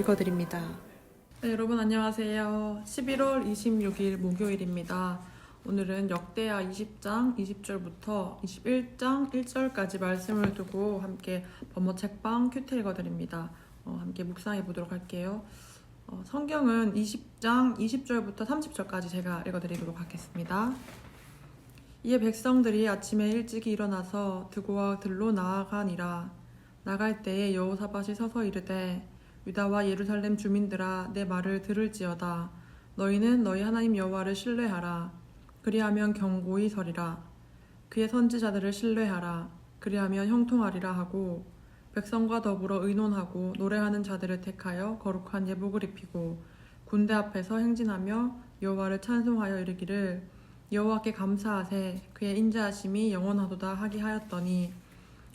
읽어드립니다. 네, 여러분 안녕하세요. 11월 26일 목요일입니다. 오늘은 역대하 20장 20절부터 21장 1절까지 말씀을 두고 함께 범어 책방 큐티 읽어드립니다. 함께 묵상해 보도록 할게요. 성경은 20장 20절부터 30절까지 제가 읽어드리도록 하겠습니다. 이에 백성들이 아침에 일찍이 일어나서 드고와 들로 나아가니라. 나갈 때에 여호사밧이 서서 이르되 유다와 예루살렘 주민들아 내 말을 들을지어다. 너희는 너희 하나님 여호와를 신뢰하라. 그리하면 견고히 서리라. 그의 선지자들을 신뢰하라. 그리하면 형통하리라 하고 백성과 더불어 의논하고 노래하는 자들을 택하여 거룩한 예복을 입히고 군대 앞에서 행진하며 여호와를 찬송하여 이르기를 여호와께 감사하세 그의 인자하심이 영원하도다 하게 하였더니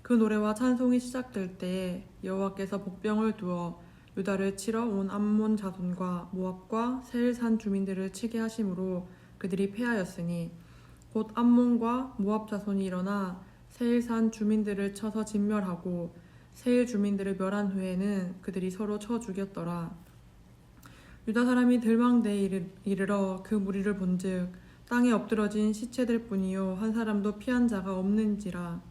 그 노래와 찬송이 시작될 때에 여호와께서 복병을 두어 유다를 치러 온 암몬 자손과 모압과 세일산 주민들을 치게 하심으로 그들이 패하였으니 곧 암몬과 모압 자손이 일어나 세일산 주민들을 쳐서 진멸하고 세일 주민들을 멸한 후에는 그들이 서로 쳐 죽였더라. 유다 사람이 들망대에 이르러 그 무리를 본즉 땅에 엎드러진 시체들 뿐이요 한 사람도 피한 자가 없는지라.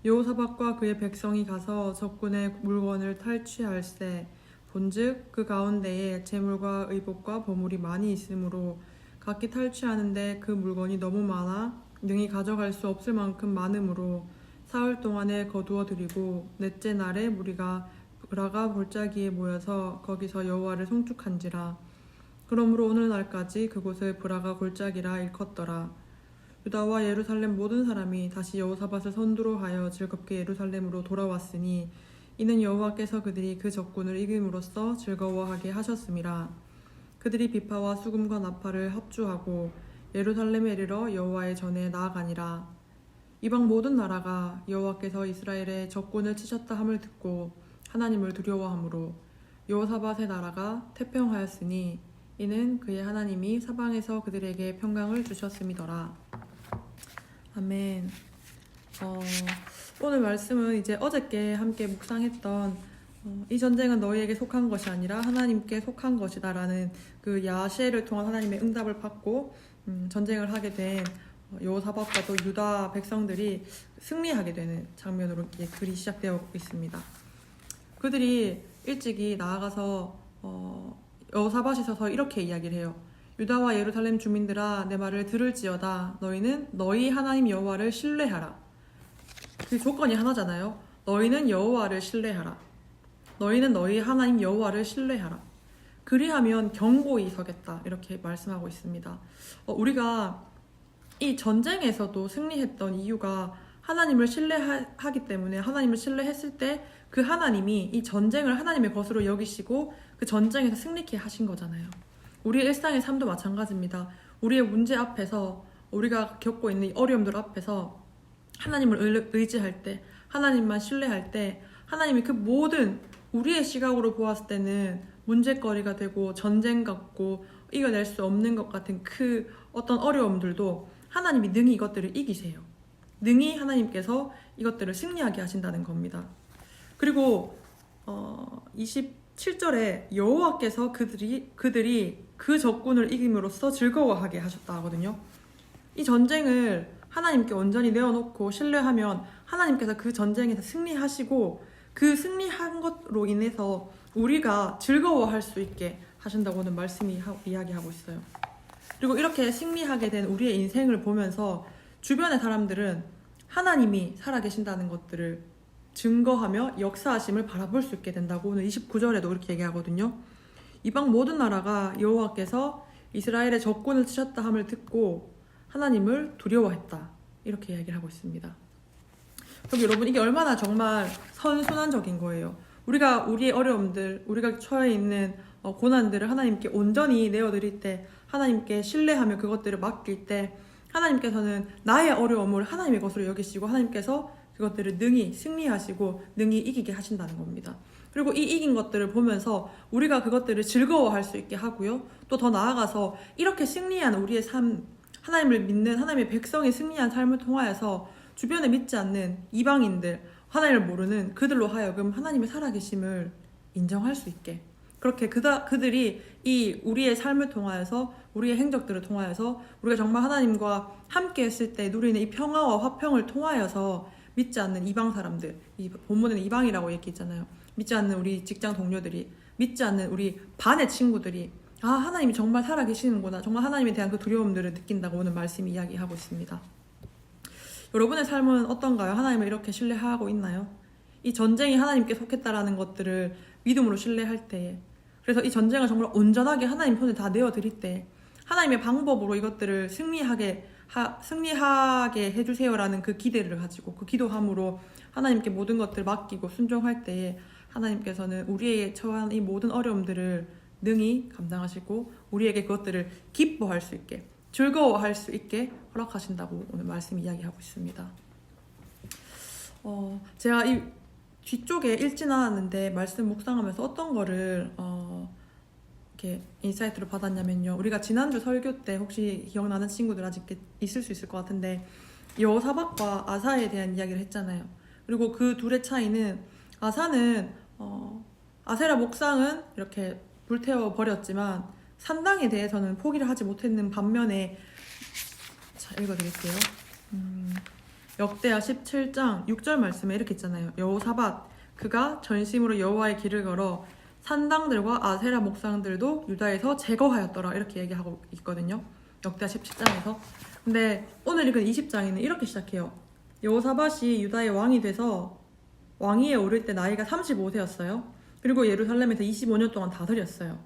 여호사밧과 그의 백성이 가서 적군의 물건을 탈취할세 본즉 그 가운데에 재물과 의복과 보물이 많이 있으므로 각기 탈취하는데 그 물건이 너무 많아 능히 가져갈 수 없을 만큼 많으므로 사흘 동안에 거두어 드리고 넷째 날에 무리가 브라가 골짜기에 모여서 거기서 여호와를 송축한지라. 그러므로 오늘날까지 그곳을 브라가 골짜기라 일컫더라. 유다와 예루살렘 모든 사람이 다시 여호사밧을 선두로 하여 즐겁게 예루살렘으로 돌아왔으니 이는 여호와께서 그들이 그 적군을 이김으로써 즐거워하게 하셨음이라. 그들이 비파와 수금과 나팔을 합주하고 예루살렘에 이르러 여호와의 전에 나아가니라. 이방 모든 나라가 여호와께서 이스라엘의 적군을 치셨다 함을 듣고 하나님을 두려워하므로 여호사밧의 나라가 태평하였으니 이는 그의 하나님이 사방에서 그들에게 평강을 주셨음이더라. 아멘. 오늘 말씀은 이제 어저께 함께 묵상했던 이 전쟁은 너희에게 속한 것이 아니라 하나님께 속한 것이다 라는 그 야시엘을 통한 하나님의 응답을 받고 전쟁을 하게 된 여호사밧과 또 유다 백성들이 승리하게 되는 장면으로 글이 시작되어 있습니다. 그들이 일찍이 나아가서 여호사밧이 서서 이렇게 이야기를 해요. 유다와 예루살렘 주민들아 내 말을 들을지어다. 너희는 너희 하나님 여호와를 신뢰하라. 그 조건이 하나잖아요. 너희는 여호와를 신뢰하라. 너희는 너희 하나님 여호와를 신뢰하라. 그리하면 견고히 서겠다. 이렇게 말씀하고 있습니다. 우리가 이 전쟁에서도 승리했던 이유가 하나님을 신뢰하기 때문에 하나님을 신뢰했을 때 그 하나님이 이 전쟁을 하나님의 것으로 여기시고 그 전쟁에서 승리케 하신 거잖아요. 우리의 일상의 삶도 마찬가지입니다. 우리의 문제 앞에서 우리가 겪고 있는 어려움들 앞에서 하나님을 의지할 때 하나님만 신뢰할 때 하나님이 그 모든 우리의 시각으로 보았을 때는 문제거리가 되고 전쟁 같고 이겨낼 수 없는 것 같은 그 어떤 어려움들도 하나님이 능히 이것들을 이기세요. 능히 하나님께서 이것들을 승리하게 하신다는 겁니다. 그리고 27절에 여호와께서 그들이 그 적군을 이김으로써 즐거워하게 하셨다 하거든요. 이 전쟁을 하나님께 온전히 내어놓고 신뢰하면 하나님께서 그 전쟁에서 승리하시고 그 승리한 것으로 인해서 우리가 즐거워할 수 있게 하신다고는 말씀이 이야기하고 있어요. 그리고 이렇게 승리하게 된 우리의 인생을 보면서 주변의 사람들은 하나님이 살아계신다는 것들을 증거하며 역사하심을 바라볼 수 있게 된다고 오늘 29절에도 이렇게 얘기하거든요. 이방 모든 나라가 여호와께서 이스라엘의 적군을 치셨다 함을 듣고 하나님을 두려워했다. 이렇게 이야기를 하고 있습니다. 그럼 여러분 이게 얼마나 정말 선순환적인 거예요. 우리가 우리의 어려움들, 우리가 처해 있는 고난들을 하나님께 온전히 내어드릴 때 하나님께 신뢰하며 그것들을 맡길 때 하나님께서는 나의 어려움을 하나님의 것으로 여기시고 하나님께서 그것들을 능히 승리하시고 능히 이기게 하신다는 겁니다. 그리고 이 이긴 것들을 보면서 우리가 그것들을 즐거워할 수 있게 하고요. 또 더 나아가서 이렇게 승리한 우리의 삶, 하나님을 믿는 하나님의 백성이 승리한 삶을 통하여서 주변에 믿지 않는 이방인들, 하나님을 모르는 그들로 하여금 하나님의 살아계심을 인정할 수 있게 그렇게 그들이 이 우리의 삶을 통하여서 우리의 행적들을 통하여서 우리가 정말 하나님과 함께 했을 때 누리는 이 평화와 화평을 통하여서 믿지 않는 이방 사람들, 이 본문에는 이방이라고 얘기했잖아요. 믿지 않는 우리 직장 동료들이, 믿지 않는 우리 반의 친구들이 아, 하나님이 정말 살아계시는구나, 정말 하나님에 대한 그 두려움들을 느낀다고 오늘 말씀이 이야기하고 있습니다. 여러분의 삶은 어떤가요? 하나님을 이렇게 신뢰하고 있나요? 이 전쟁이 하나님께 속했다라는 것들을 믿음으로 신뢰할 때, 그래서 이 전쟁을 정말 온전하게 하나님 손에 다 내어드릴 때 하나님의 방법으로 이것들을 승리하게 해주세요라는 그 기대를 가지고 그 기도함으로 하나님께 모든 것들을 맡기고 순종할 때에 하나님께서는 우리에게 처한 이 모든 어려움들을 능히 감당하시고 우리에게 그것들을 기뻐할 수 있게, 즐거워할 수 있게 허락하신다고 오늘 말씀 이야기하고 있습니다. 제가 이 뒤쪽에 읽진 않았는데 말씀 묵상하면서 어떤 거를 이렇게 인사이트로 받았냐면요. 우리가 지난주 설교 때 혹시 기억나는 친구들 아직 있을 수 있을 것 같은데 여호사밧과 아사에 대한 이야기를 했잖아요. 그리고 그 둘의 차이는 아사는 아세라 목상은 이렇게 불태워 버렸지만 산당에 대해서는 포기를 하지 못했는 반면에, 자, 읽어드릴게요. 역대하 17장 6절 말씀에 이렇게 있잖아요. 여호사밧 그가 전심으로 여호와의 길을 걸어 산당들과 아세라 목상들도 유다에서 제거하였더라, 이렇게 얘기하고 있거든요. 역대하 17장에서. 근데 오늘 읽은 20장에는 이렇게 시작해요. 여호사밧이 유다의 왕이 돼서 왕위에 오를 때 나이가 35세였어요. 그리고 예루살렘에서 25년 동안 다스렸어요.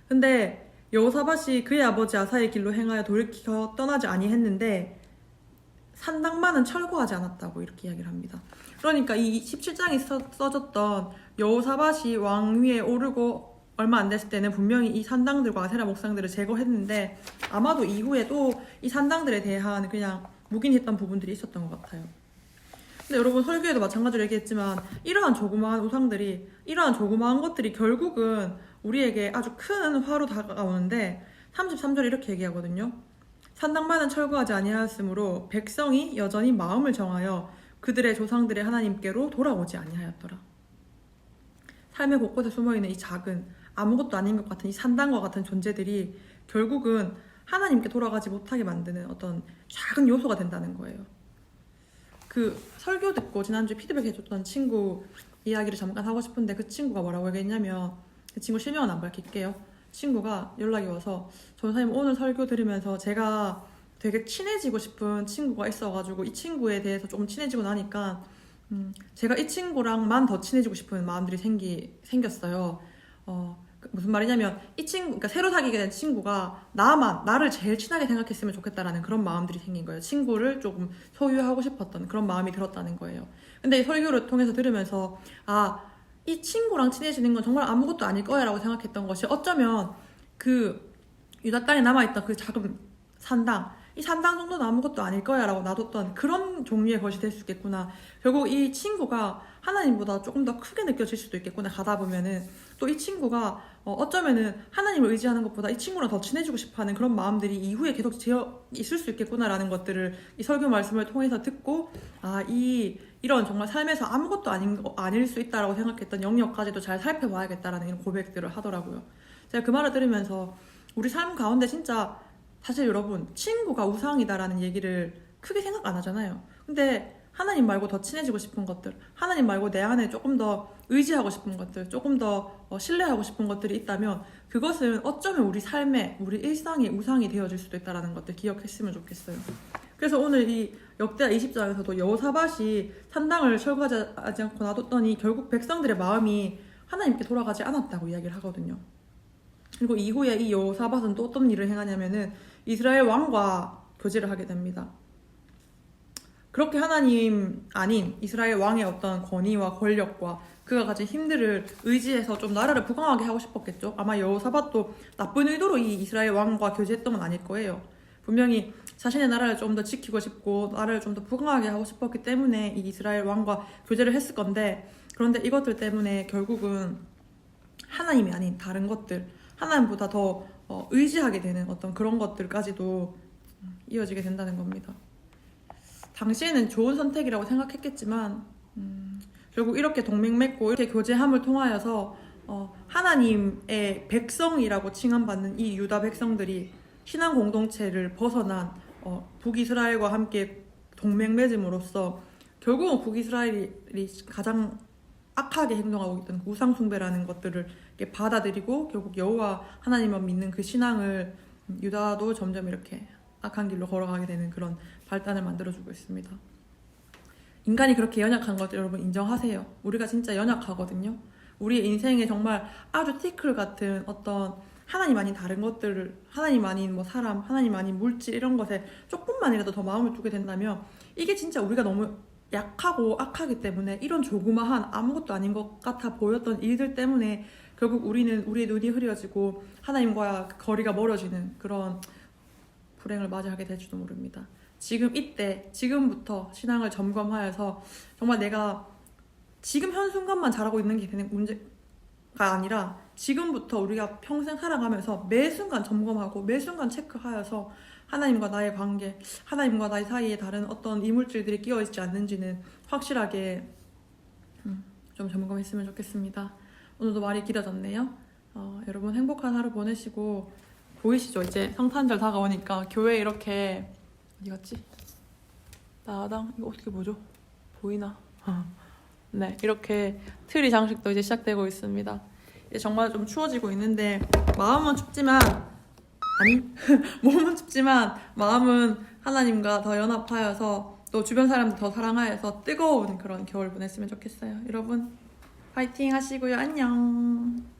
근데 여호사밧이 그의 아버지 아사의 길로 행하여 돌이켜 떠나지 아니했는데 산당만은 철거하지 않았다고 이렇게 이야기를 합니다. 그러니까 이 17장이 써졌던 여호사밧이 왕위에 오르고 얼마 안 됐을 때는 분명히 이 산당들과 아세라 목상들을 제거했는데 아마도 이후에 또 이 산당들에 대한 그냥 묵인했던 부분들이 있었던 것 같아요. 근데 여러분, 설교에도 마찬가지로 얘기했지만 이러한 조그마한 우상들이, 이러한 조그마한 것들이 결국은 우리에게 아주 큰 화로 다가오는데 33절에 이렇게 얘기하거든요. 산당만은 철거하지 아니하였으므로 백성이 여전히 마음을 정하여 그들의 조상들의 하나님께로 돌아오지 아니하였더라. 삶의 곳곳에 숨어있는 이 작은 아무것도 아닌 것 같은 이 산당과 같은 존재들이 결국은 하나님께 돌아가지 못하게 만드는 어떤 작은 요소가 된다는 거예요. 그 설교 듣고 지난주에 피드백 해줬던 친구 이야기를 잠깐 하고 싶은데 그 친구가 뭐라고 얘기했냐면, 그 친구 실명은 안 밝힐게요. 친구가 연락이 와서 전사님 오늘 설교 들으면서 제가 되게 친해지고 싶은 친구가 있어가지고 이 친구에 대해서 조금 친해지고 나니까 제가 이 친구랑만 더 친해지고 싶은 마음들이 생겼어요. 무슨 말이냐면 이 친구, 그러니까 새로 사귀게 된 친구가 나를 제일 친하게 생각했으면 좋겠다라는 그런 마음들이 생긴 거예요. 친구를 조금 소유하고 싶었던 그런 마음이 들었다는 거예요. 근데 이 설교를 통해서 들으면서 이 친구랑 친해지는 건 정말 아무것도 아닐 거야 라고 생각했던 것이 어쩌면 그 유다 땅에 남아있던 그 작은 산당, 이 산당 정도는 아무것도 아닐 거야 라고 놔뒀던 그런 종류의 것이 될 수 있겠구나. 결국 이 친구가 하나님보다 조금 더 크게 느껴질 수도 있겠구나. 가다 보면은 또 이 친구가 어쩌면은 하나님을 의지하는 것보다 이 친구랑 더 친해지고 싶어하는 그런 마음들이 이후에 계속 있을 수 있겠구나라는 것들을 이 설교 말씀을 통해서 듣고 이런 정말 삶에서 아무것도 아닐 수 있다라고 생각했던 영역까지도 잘 살펴봐야겠다라는 이런 고백들을 하더라고요. 제가 그 말을 들으면서 우리 삶 가운데 진짜 사실 여러분, 친구가 우상이다라는 얘기를 크게 생각 안 하잖아요. 근데 하나님 말고 더 친해지고 싶은 것들, 하나님 말고 내 안에 조금 더 의지하고 싶은 것들, 조금 더 신뢰하고 싶은 것들이 있다면 그것은 어쩌면 우리 삶에, 우리 일상의 우상이 되어질 수도 있다는 것들 기억했으면 좋겠어요. 그래서 오늘 이 역대하 20장에서도 여호사밧이 산당을 철거하지 않고 놔뒀더니 결국 백성들의 마음이 하나님께 돌아가지 않았다고 이야기를 하거든요. 그리고 이후에 이 여호사밧은 또 어떤 일을 행하냐면은 이스라엘 왕과 교제를 하게 됩니다. 그렇게 하나님 아닌 이스라엘 왕의 어떤 권위와 권력과 그가 가진 힘들을 의지해서 좀 나라를 부강하게 하고 싶었겠죠. 아마 여호사밧도 나쁜 의도로 이 이스라엘 왕과 교제했던 건 아닐 거예요. 분명히 자신의 나라를 좀 더 지키고 싶고 나라를 좀 더 부강하게 하고 싶었기 때문에 이 이스라엘 왕과 교제를 했을 건데, 그런데 이것들 때문에 결국은 하나님이 아닌 다른 것들, 하나님보다 더 의지하게 되는 어떤 그런 것들까지도 이어지게 된다는 겁니다. 당시에는 좋은 선택이라고 생각했겠지만 결국 이렇게 동맹 맺고 이렇게 교제함을 통하여서 하나님의 백성이라고 칭함받는 이 유다 백성들이 신앙 공동체를 벗어난 북이스라엘과 함께 동맹 맺음으로써 결국은 북이스라엘이 가장 악하게 행동하고 있던 우상 숭배라는 것들을 이렇게 받아들이고 결국 여호와 하나님만 믿는 그 신앙을 유다도 점점 이렇게 악한 길로 걸어가게 되는 그런 발단을 만들어주고 있습니다. 인간이 그렇게 연약한 것 여러분 인정하세요. 우리가 진짜 연약하거든요. 우리의 인생에 정말 아주 티끌 같은 어떤 하나님 아닌 다른 것들을, 하나님 아닌 뭐 사람, 하나님 아닌 물질 이런 것에 조금만이라도 더 마음을 두게 된다면 이게 진짜 우리가 너무 약하고 악하기 때문에 이런 조그마한 아무것도 아닌 것 같아 보였던 일들 때문에 결국 우리의 눈이 흐려지고 하나님과 거리가 멀어지는 그런 불행을 맞이하게 될지도 모릅니다. 지금부터 신앙을 점검하여서 정말 내가 지금 현 순간만 잘하고 있는 게 되는 문제가 아니라 지금부터 우리가 평생 살아가면서 매 순간 점검하고 매 순간 체크하여서 하나님과 나의 관계, 하나님과 나의 사이에 다른 어떤 이물질들이 끼어있지 않는지는 확실하게 좀 점검했으면 좋겠습니다. 오늘도 말이 길어졌네요. 여러분 행복한 하루 보내시고 보이시죠? 이제 성탄절 다가오니까 교회 이렇게 어디 갔지? 나당 이거 어떻게 보죠? 보이나? 네, 이렇게 트리 장식도 이제 시작되고 있습니다. 이제 정말 좀 추워지고 있는데 마음은 춥지만 몸은 춥지만 마음은 하나님과 더 연합하여서 또 주변 사람들 더 사랑하여서 뜨거운 그런 겨울 보냈으면 좋겠어요. 여러분 파이팅 하시고요. 안녕.